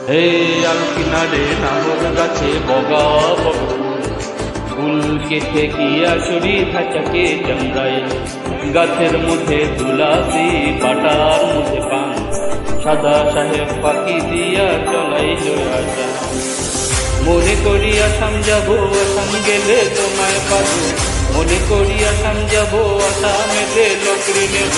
হে আল কিনারে নাহর গাছে বগা বকুল ফুল কেটে গিয়া চুরি ধাচাকে চন্দ্রায় গাছের মধ্যে তুলাসি পাটার মধ্যে পান সাদা সাহেব পাখি দিয়া চলাই আসা মনে করিয়া সামজাবো আসাম গেলে তোমায় পাবো মনে করিয়া সামজাবো আসামেতে লকড়ি নেব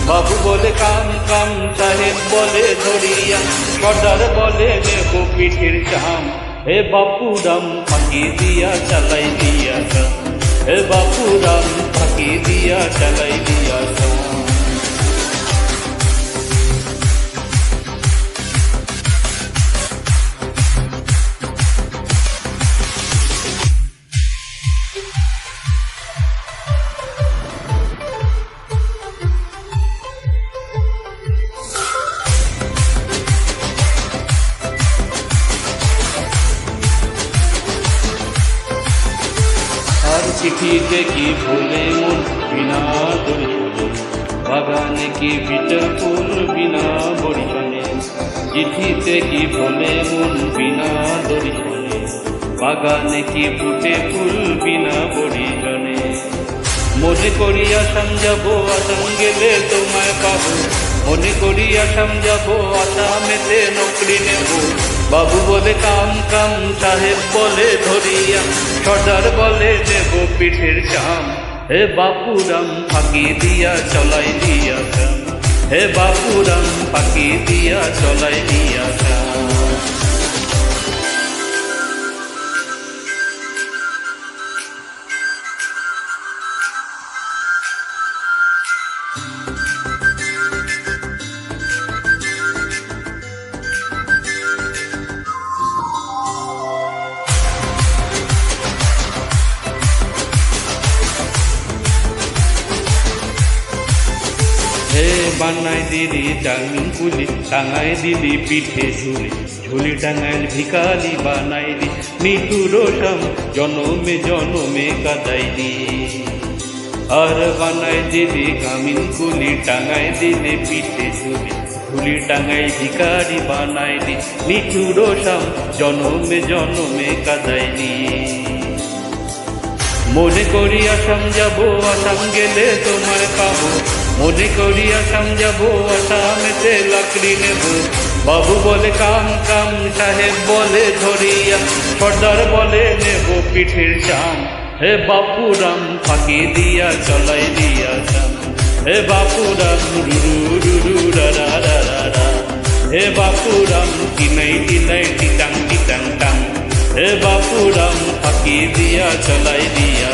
বাবু বলে কাম কাম সাহেব বলে ধরিয়া সর্দার বলে নেব পিঠের চাম হে বাপুরাম ফাঁকি দিয়া চালাই দিয়া হে বাপুরাম ফাঁকি দিয়া চালাই দিয়া আর চিঠিতে কি ভোলে মন বিনা দর্শনে বাগানে কি বিটল ফুল বিনা বরিশনে চিঠিতে কি ভোলে মন বিনা দর্শনে বাগানে কি ফুটে ফুল বিনা বরিশনে মনে করিয়া সামজাবো আসাম গেলে তোমায় পাবো মনে করিয়া সামজাবো আসামেতে নকরি নেব বাবু বলে কাম কাম সাহেব বলে ধরিয়া সর্দার বলে নেব পিঠের চাম হে বাপুরাম ফাঁকি দিয়া চলাই দিয়া হে বাপুরাম ফাঁকি দিয়া চলাই দিয়া হে বানাই দিলি টাঙ্গুলি টাঙাই দিলি পিঠে ঝুলি ঝুলি টাঙাইল ভিকালি বানাইলি নিটুর সাম জনমে জনমে কাদাইলি আর বানাই দিলি কামিন কুলি টাঙাই দিলি পিঠে ঝুলি ঝুলি টাঙাই ভিকারি বানাইলি নিটুর সাম জনমে জনমে কাদাইলি মনে করিয়া সামজাবো আসাম গেলে তোমায় পাবো মনে করিয়া সামজাবো আসামেতে লাকড়ি নেব বাবু বলে কাম কাম সাহেব বলে ধরিয়া সর্দার বলে নেব পিঠের চাম হে বাপুরাম ফাঁকি দিয়া চলাই দিয়া হে বাপুরাম রুরু রুরু রা রা রা হে বাপুরাম কিনাই কিনাই টিটাং টিটাং টাং হে বাপুরাম ফাঁকি দিয়া চলাই দিয়া